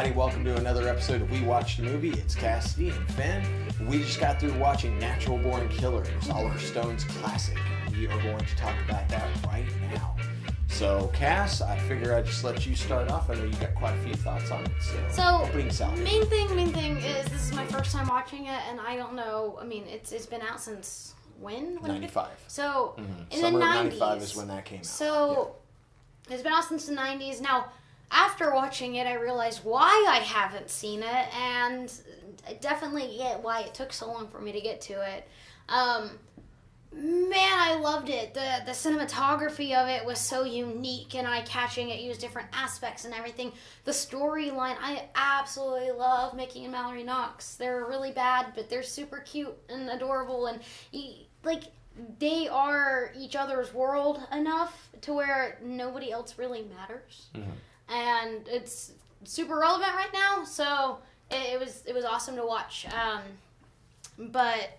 everybody. Welcome to another episode of We Watched a Movie. It's Cassidy and Finn. We just got through watching Natural Born Killers, Oliver Stone's classic. We are going to talk about that right now. So, Cass, I figure I'd just let you start off. I know you got quite a few thoughts on it. So opening salvo. main thing is this is my first time watching it, and I don't know. I mean, it's been out since when? 95. So in Summer the 90s. of 95 is when that came out. So it's been out since the 90s. Now, after watching it, I realized why I haven't seen it, and I definitely get why it took so long for me to get to it. Man, I loved it. The cinematography of it was so unique and eye-catching. It used different aspects and everything. The storyline, I absolutely love Mickey and Mallory Knox. They're really bad, but they're super cute and adorable, and they are each other's world enough to where nobody else really matters. Mm-hmm. And it's super relevant right now, so it was awesome to watch. But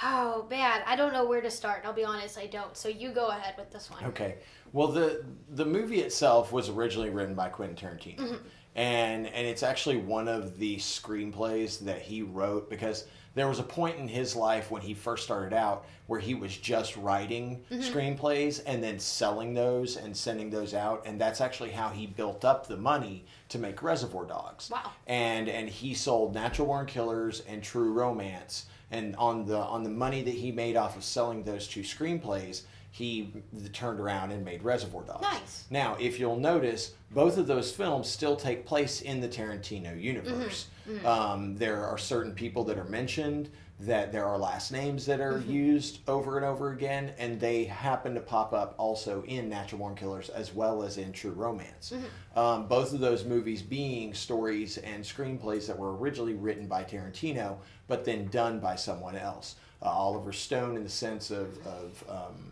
oh, bad. I don't know where to start. I'll be honest, I don't. So you go ahead with this one. Okay. Well, the movie itself was originally written by Quentin Tarantino. Mm-hmm. And it's actually one of the screenplays that he wrote, because there was a point in his life when he first started out where he was just writing screenplays and then selling those and sending those out, and that's actually how he built up the money to make Reservoir Dogs. Wow. And he sold Natural Born Killers and True Romance, and on the money that he made off of selling those two screenplays, he turned around and made Reservoir Dogs. Nice. Now, if you'll notice, both of those films still take place in the Tarantino universe. Mm-hmm. Mm-hmm. There are certain people that are mentioned, that there are last names that are used over and over again, and they happen to pop up also in Natural Born Killers as well as in True Romance. Mm-hmm. Both of those movies being stories and screenplays that were originally written by Tarantino, but then done by someone else. Oliver Stone in the sense of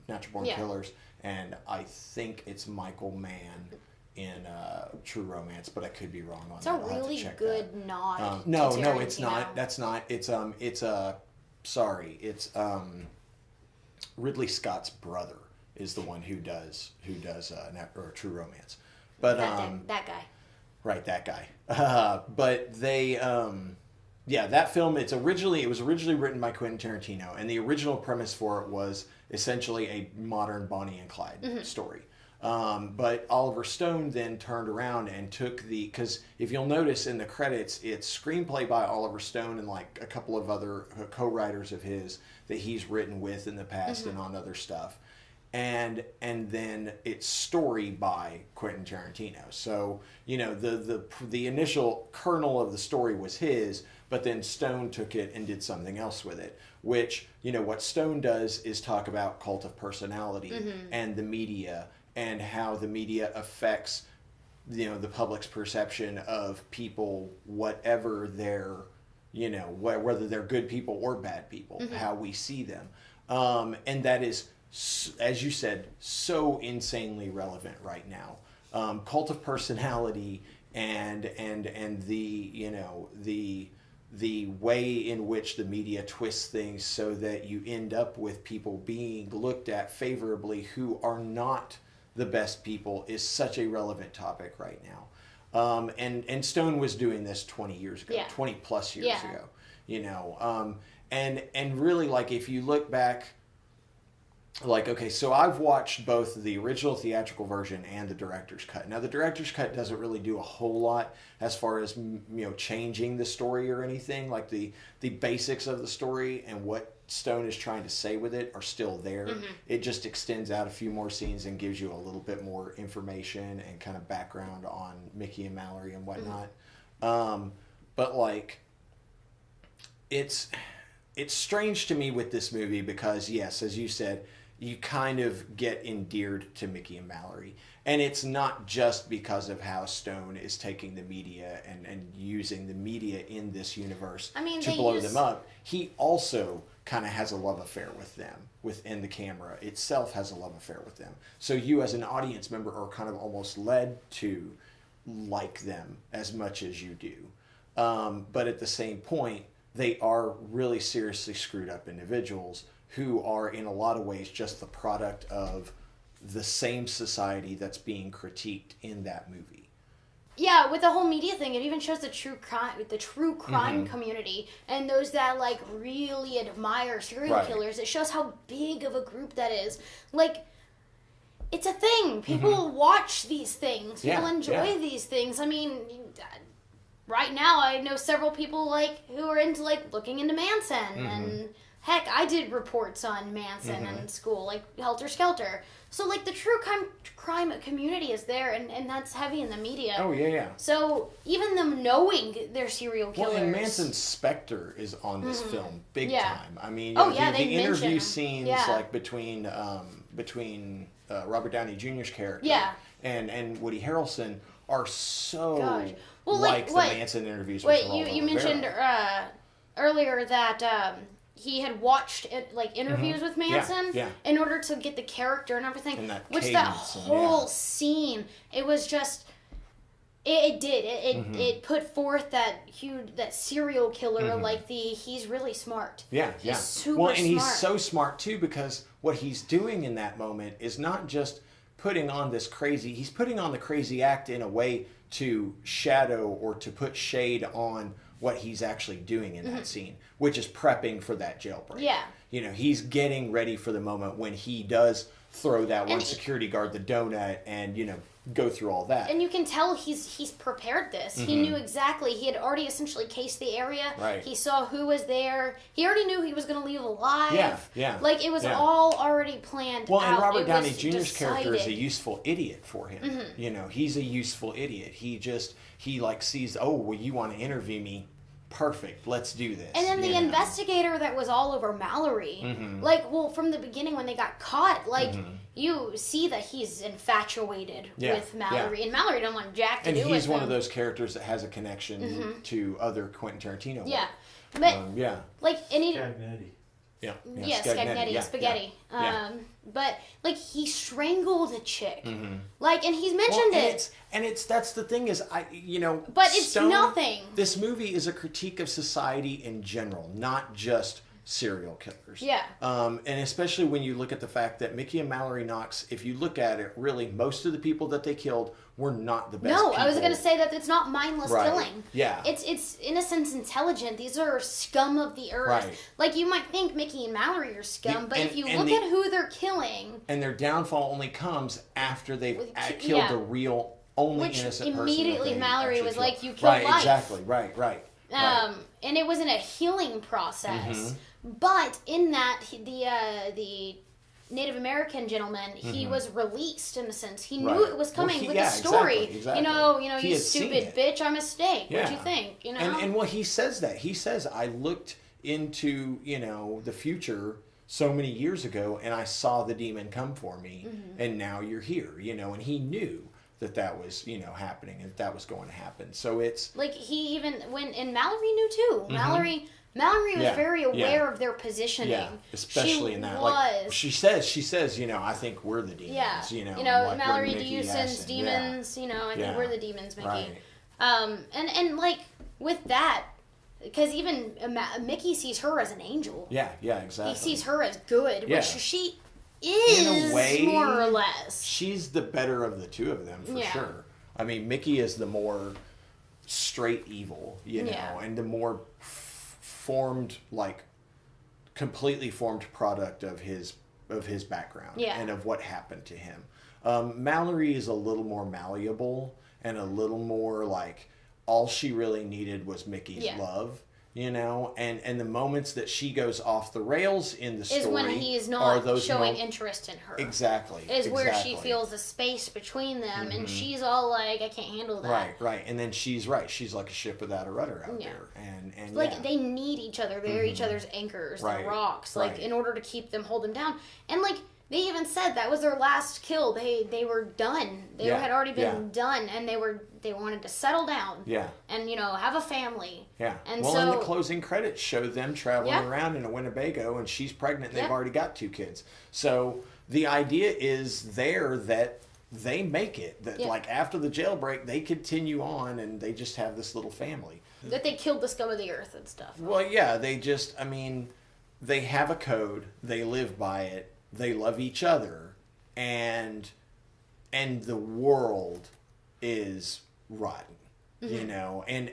Natural Born Killers, and I think it's Michael Mann in True Romance, but I could be wrong on it's that. It's a really good nod. No, it's not. That's not. It's Ridley Scott's brother is the one who does True Romance, but that guy. Right, that guy. But they. That film, it was originally written by Quentin Tarantino, and the original premise for it was essentially a modern Bonnie and Clyde story. But Oliver Stone then turned around and took because if you'll notice in the credits, it's screenplay by Oliver Stone and like a couple of other co-writers of his that he's written with in the past and on other stuff. And then it's story by Quentin Tarantino. So, the initial kernel of the story was his, but then Stone took it and did something else with it, which, what Stone does is talk about cult of personality and the media and how the media affects, the public's perception of people, whatever they're, whether they're good people or bad people, how we see them. And that is, as you said, so insanely relevant right now. Cult of personality and the way in which the media twists things so that you end up with people being looked at favorably who are not the best people is such a relevant topic right now. And Stone was doing this 20 years ago, 20 plus years ago, and really, like, if you look back, like, okay, so I've watched both the original theatrical version and the director's cut. Now, the director's cut doesn't really do a whole lot as far as, changing the story or anything. Like, the basics of the story and what Stone is trying to say with it are still there. It just extends out a few more scenes and gives you a little bit more information and kind of background on Mickey and Mallory and whatnot. But, like, it's strange to me with this movie because, yes, as you said, you kind of get endeared to Mickey and Mallory. And it's not just because of how Stone is taking the media and using the media in this universe to blow them up. He also kind of has a love affair with them, within the camera itself has a love affair with them. So you as an audience member are kind of almost led to like them as much as you do. But at the same point, they are really seriously screwed up individuals who are in a lot of ways just the product of the same society that's being critiqued in that movie. yeah, with the whole media thing, it even shows the true crime Mm-hmm. community and those that like really admire serial Right. killers. It shows how big of a group that is. Like, it's a thing. People watch these things. People Yeah, enjoy yeah. these things. I mean, right now I know several people like who are into like looking into Manson Mm-hmm. and heck, I did reports on Manson in school, like Helter Skelter. So like the true crime community is there, and that's heavy in the media. Oh yeah, yeah. So even them knowing they're serial killers. Well, and Manson's specter is on this film big Yeah. time. I mean, Oh, the, yeah, the they mention interview him. scenes Yeah. like between Robert Downey Jr.'s character Yeah. and Woody Harrelson are so Gosh. Well, like what- the Manson interviews. Wait, with you Geraldo mentioned Rivera. earlier that he had watched like interviews with Manson Mm-hmm. yeah. in order to get the character and everything. And that which that cadence and- whole yeah. scene, it was just. It Mm-hmm. it put forth that huge that serial killer like he's really smart. Yeah, He's yeah. super well, and he's smart. so smart too because what he's doing in that moment is not just putting on this crazy. He's putting on the crazy act in a way to shadow or to put shade on what he's actually doing in that scene, which is prepping for that jailbreak. Mm-hmm. Yeah. You know, he's getting ready for the moment when he does throw that one And security guard the donut and, you know, go through all that. And you can tell he's prepared this. He knew exactly. He had already essentially cased the area. Mm-hmm. Right. He saw who was there. He already knew he was going to leave alive. Yeah, yeah, Like it was yeah. all already planned Well, out. and Robert It Downey was Jr.'s character is a decided. useful idiot for him. Mm-hmm. You know, he's a useful idiot. He like sees, oh, well, you want to interview me? Perfect. Let's do this. And then the you know? investigator that was all over Mallory, Mm-hmm. like, well, from the beginning when they got caught, like, you see that he's infatuated Yeah, with Mallory, yeah. and Mallory don't want Jack to And do with he's one him. of those characters that has a connection to other Quentin Tarantino. Yeah, work. but Yeah. like, and he, Scagnetti. Yeah. yeah, Scagnetti, yeah, spaghetti. yeah. But like he strangled a chick, like, and he's mentioned Mm-hmm. Well, it. and it's that's the thing is But it's nothing. This movie is a critique of society in general, not just serial killers. Yeah. And especially when you look at the fact that Mickey and Mallory Knox, if you look at it, really most of the people that they killed were not the best. No, I was people. going to say that it's not mindless Right. killing. Yeah. It's in a sense intelligent. These are scum of the earth. Right. Like you might think Mickey and Mallory are scum, but if you and look the- at who they're killing, And their downfall only comes after they've With- killed yeah. the real only Which innocent person. immediately that they Mallory actually was killed. like, "You killed right, life." Exactly. Right. Right. and it wasn't a healing process. Mm-hmm. But in that, the Native American gentleman, he was released in a sense. He knew Mm-hmm. Right. it was Well, coming he- with yeah, the story. exactly. You know, He you had seen stupid it. bitch, I'm a snake. What'd you Yeah. think? You know, And well, he says that. He says, I looked into, the future so many years ago and I saw the demon come for me Mm-hmm. and now you're here, and he knew that was, happening and that was going to happen. So it's, like he even and Mallory knew too. Mallory was Mm-hmm. Yeah, very yeah. aware of their positioning. yeah, especially she in that. Was. Like, she says, I think we're the demons, Yeah, like we're Mallory, do Mickey you sense Yassen. Yeah. demons? I Yeah. think we're the demons, Mickey. Right. And like with that, because even Mickey sees her as an angel. Yeah, exactly. He sees her as good, Yeah. which she is In a way, more or less. She's the better of the two of them for Yeah. sure. I mean, Mickey is the more straight evil, Yeah. and the more formed, like completely formed product of his background Yeah. and of what happened to him. Mallory is a little more malleable and a little more like all she really needed was Mickey's Yeah. love. And the moments that she goes off the rails in the story Is when he is are not those showing mo- interest in her. Exactly. Is where she exactly. Mm-hmm. feels a space between them, and she's all like, "I can't handle that." Right. And then she's right. She's like a ship without a rudder out Yeah. there. And Like yeah. they need each other. They're each other's anchors, Right, the rocks, like right. in order to keep them, hold them down. And like they even said that was their last kill. They were done. They Yeah, had already been yeah. done, and they wanted to settle down. Yeah. And have a family. Yeah. And well, so and the closing credits show them traveling Yeah. around in a Winnebago, and she's pregnant, and they've Yeah. already got 2 kids. So the idea is there that they make it. That Yeah. like after the jailbreak, they continue on, and they just have this little family. that they killed the scum of the earth and stuff. Well, yeah, they have a code. They live by it. They love each other, and the world is rotten. You know, and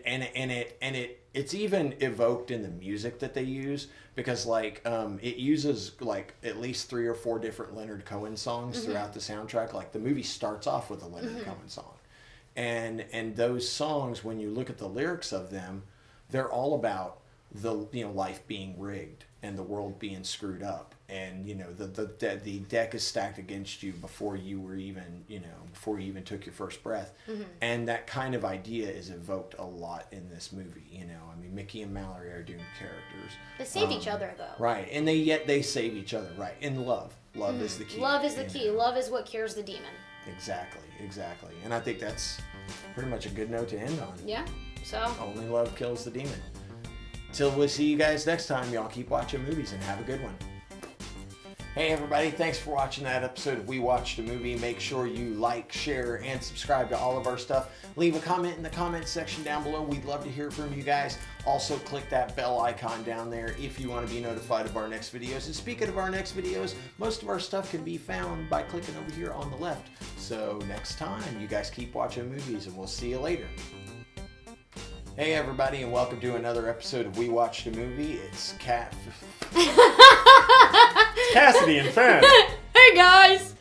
it's even evoked in the music that they use, because like it uses like at least 3 or 4 different Leonard Cohen songs throughout the soundtrack. Like the movie starts off with a Leonard Cohen song, and those songs, when you look at the lyrics of them, they're all about the life being rigged and the world being screwed up, and the deck is stacked against you before you even took your first breath. And that kind of idea is evoked a lot in this movie. I mean, Mickey and Mallory are doomed characters. They save each other though. Right, and they save each other, right? And love is the key. Love is the key. Love is what cures the demon. Exactly. And I think that's pretty much a good note to end on. Yeah. So only love kills the demon. Till we see you guys next time, y'all keep watching movies and have a good one. Hey everybody, thanks for watching that episode of We Watched a Movie. Make sure you like, share, and subscribe to all of our stuff. Leave a comment in the comments section down below. We'd love to hear from you guys. Also click that bell icon down there if you want to be notified of our next videos. And speaking of our next videos, most of our stuff can be found by clicking over here on the left. So next time, you guys keep watching movies, and we'll see you later. Hey everybody, and welcome to another episode of We Watched a Movie. It's Cassidy and Finn. Hey guys!